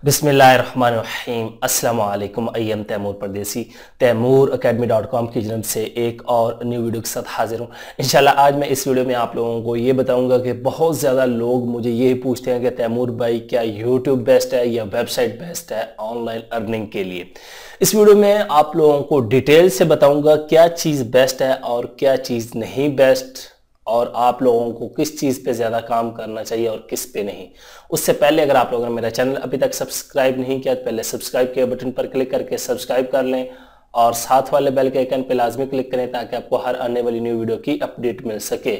बिस्मिल्लाहिर्रहमानिर्रहीम। अस्सलाम वालेकुम। अय्यम तैमूर परदेसी तैमूर academy.com की जन्म से एक और न्यू वीडियो के साथ हाजिर हूँ। इंशाल्लाह आज मैं इस वीडियो में आप लोगों को ये बताऊंगा कि बहुत ज़्यादा लोग मुझे ये पूछते हैं कि तैमूर भाई क्या यूट्यूब बेस्ट है या वेबसाइट बेस्ट है ऑनलाइन अर्निंग के लिए। इस वीडियो में आप लोगों को डिटेल से बताऊंगा क्या चीज़ बेस्ट है और क्या चीज़ नहीं बेस्ट, और आप लोगों को किस चीज़ पे ज़्यादा काम करना चाहिए और किस पे नहीं। उससे पहले अगर आप लोगों ने मेरा चैनल अभी तक सब्सक्राइब नहीं किया तो पहले सब्सक्राइब के बटन पर क्लिक करके सब्सक्राइब कर लें और साथ वाले बेल के आइकन पे लाजमी क्लिक करें ताकि आपको हर आने वाली न्यू वीडियो की अपडेट मिल सके।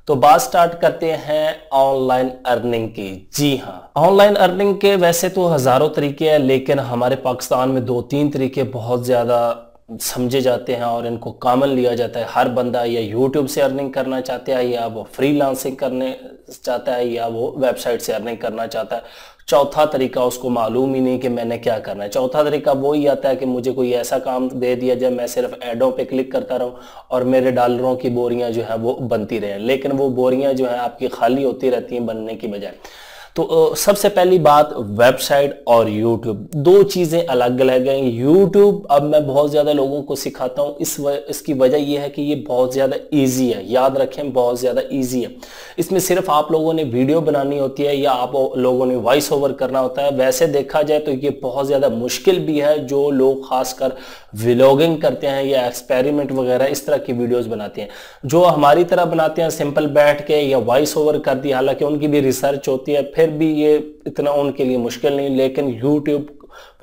तो बात स्टार्ट करते हैं ऑनलाइन अर्निंग की। जी हाँ, ऑनलाइन अर्निंग के वैसे तो हज़ारों तरीके हैं, लेकिन हमारे पाकिस्तान में 2-3 तरीके बहुत ज़्यादा समझे जाते हैं और इनको कॉमन लिया जाता है। हर बंदा या यूट्यूब से अर्निंग करना चाहता है, या वो फ्रीलांसिंग करने चाहता है, या वो वेबसाइट से अर्निंग करना चाहता है। चौथा तरीका उसको मालूम ही नहीं कि मैंने क्या करना है। चौथा तरीका वो ही आता है कि मुझे कोई ऐसा काम दे दिया जाए, मैं सिर्फ एडों पे क्लिक करता रहूं और मेरे डॉलरों की बोरियां जो है वो बनती रहें, लेकिन वो बोरियां जो है आपकी खाली होती रहती हैं बनने की बजाय। तो सबसे पहली बात, वेबसाइट और यूट्यूब दो चीज़ें अलग अलग हैं। यूट्यूब अब मैं बहुत ज़्यादा लोगों को सिखाता हूँ, इसकी वजह यह है कि ये बहुत ज़्यादा इजी है। याद रखें, बहुत ज़्यादा इजी है। इसमें सिर्फ आप लोगों ने वीडियो बनानी होती है या आप लोगों ने वॉइस ओवर करना होता है। वैसे देखा जाए तो ये बहुत ज़्यादा मुश्किल भी है। जो लोग खासकर व्लॉगिंग करते हैं या एक्सपेरिमेंट वगैरह इस तरह की वीडियोज़ बनाते हैं, जो हमारी तरह बनाते हैं सिंपल बैठ के या वॉइस ओवर कर दी, हालांकि उनकी भी रिसर्च होती है, फिर भी ये इतना उनके लिए मुश्किल नहीं। लेकिन यूट्यूब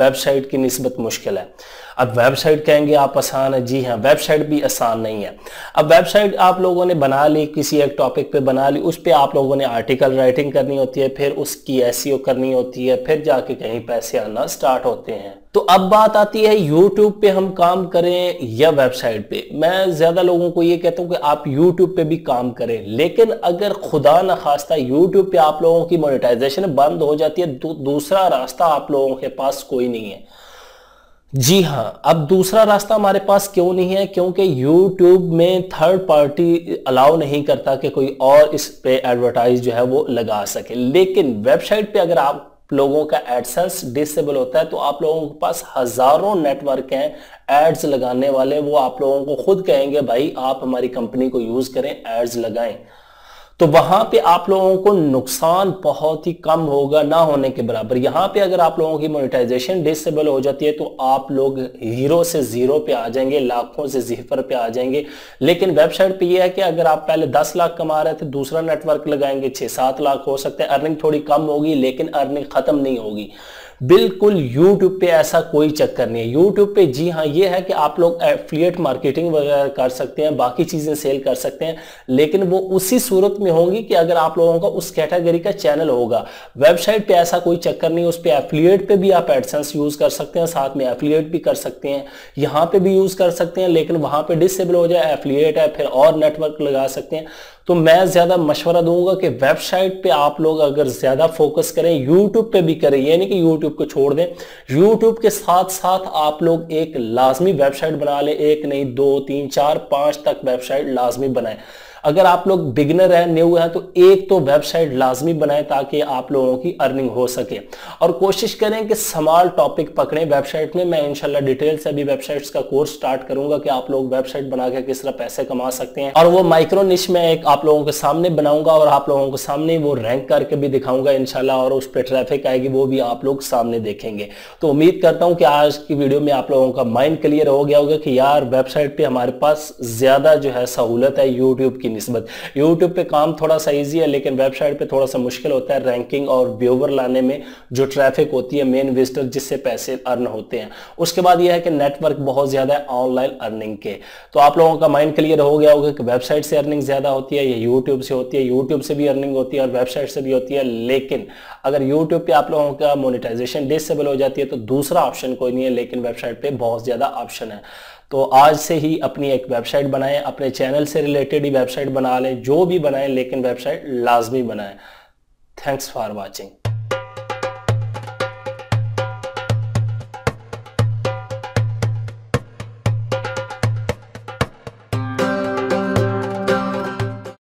वेबसाइट की निस्बत मुश्किल है। अब वेबसाइट कहेंगे आप आसान है, जी हाँ, वेबसाइट भी आसान नहीं है। अब वेबसाइट आप लोगों ने बना ली, किसी एक टॉपिक पे बना ली, उस पे आप लोगों ने आर्टिकल राइटिंग करनी होती है, फिर उसकी एसईओ करनी होती है, फिर जाके कहीं पैसे आना स्टार्ट होते हैं। तो अब बात आती है यूट्यूब पे हम काम करें या वेबसाइट पे। मैं ज्यादा लोगों को ये कहता हूं कि आप यूट्यूब पे भी काम करें, लेकिन अगर खुदा न खास्ता यूट्यूब पे आप लोगों की मोनेटाइजेशन बंद हो जाती है तो दूसरा रास्ता आप लोगों के पास कोई नहीं है। जी हाँ, अब दूसरा रास्ता हमारे पास क्यों नहीं है? क्योंकि YouTube में थर्ड पार्टी अलाउ नहीं करता कि कोई और इस पे एडवर्टाइज जो है वो लगा सके। लेकिन वेबसाइट पे अगर आप लोगों का एडसेंस डिसेबल होता है तो आप लोगों के पास हजारों नेटवर्क हैं एड्स लगाने वाले। वो आप लोगों को खुद कहेंगे भाई आप हमारी कंपनी को यूज करें, एड्स लगाएं, तो वहां पे आप लोगों को नुकसान बहुत ही कम होगा, ना होने के बराबर। यहां पे अगर आप लोगों की मोनेटाइजेशन डिसेबल हो जाती है तो आप लोग हीरो से जीरो पे आ जाएंगे, लाखों से सिफर पे आ जाएंगे। लेकिन वेबसाइट पे ये है कि अगर आप पहले 10 लाख कमा रहे थे, दूसरा नेटवर्क लगाएंगे 6-7 लाख हो सकते हैं। अर्निंग थोड़ी कम होगी लेकिन अर्निंग खत्म नहीं होगी। बिल्कुल यूट्यूब पे ऐसा कोई चक्कर नहीं है। यूट्यूब पे जी हाँ ये है कि आप लोग एफिलिएट मार्केटिंग वगैरह कर सकते हैं, बाकी चीजें सेल कर सकते हैं, लेकिन वो उसी सूरत में होंगी कि अगर आप लोगों का उस कैटेगरी का चैनल होगा। वेबसाइट पे ऐसा कोई चक्कर नहीं, उस पे एफिलिएट पे भी आप एडसेंस यूज कर सकते हैं, साथ में एफिलिएट भी कर सकते हैं, यहाँ पे भी यूज कर सकते हैं, लेकिन वहां पे डिसेबल हो जाए, एफिलिएट है, फिर और नेटवर्क लगा सकते हैं। तो मैं ज्यादा मशवरा दूंगा कि वेबसाइट पे आप लोग अगर ज्यादा फोकस करें, यूट्यूब पे भी करें, ये नहीं कि यूट्यूब को छोड़ दें। यूट्यूब के साथ साथ आप लोग एक लाजमी वेबसाइट बना लें, एक नहीं 2, 3, 4, 5 तक वेबसाइट लाजमी बनाएं। अगर आप लोग बिगिनर है, न्यू है, तो एक तो वेबसाइट लाजमी बनाएं ताकि आप लोगों की अर्निंग हो सके। और कोशिश करें कि स्मॉल टॉपिक पकड़ें वेबसाइट में। मैं इंशाल्लाह डिटेल से अभी वेबसाइट्स का कोर्स स्टार्ट करूंगा कि आप लोग वेबसाइट बना के किस तरह पैसे कमा सकते हैं, और वो माइक्रो निश में एक आप लोगों के सामने बनाऊंगा और आप लोगों के सामने वो रैंक करके भी दिखाऊंगा इंशाल्लाह, और उस पर ट्रैफिक आएगी वो भी आप लोग सामने देखेंगे। तो उम्मीद करता हूं कि आज की वीडियो में आप लोगों का माइंड क्लियर हो गया होगा कि यार वेबसाइट पे हमारे पास ज्यादा जो है सहूलत है यूट्यूब की निस्बत। यूट्यूब पे काम थोड़ा सा इजी है, लेकिन वेबसाइट पे थोड़ा सा मुश्किल होता है रैंकिंग और व्यूवर लाने में, जो ट्रैफिक होती है मेन विजिटर जिससे पैसे अर्न होते हैं। उसके बाद यह है कि नेटवर्क बहुत ज्यादा है ऑनलाइन अर्निंग के। तो आप लोगों का माइंड क्लियर हो गया होगा कि वेबसाइट से अर्निंग ज्यादा होती है या यूट्यूब से होती है। यूट्यूब से भी अर्निंग होती है और वेबसाइट से भी होती है, लेकिन अगर यूट्यूब पे आप लोगों का मोनेटाइजेशन डिसेबल हो जाती है तो दूसरा ऑप्शन कोई नहीं है, लेकिन वेबसाइट पे बहुत ज्यादा ऑप्शन है। तो आज से ही अपनी एक वेबसाइट बनाएं, अपने चैनल से रिलेटेड ही वेबसाइट बना लें, जो भी बनाएं, लेकिन वेबसाइट लाजमी बनाएं। Thanks for watching.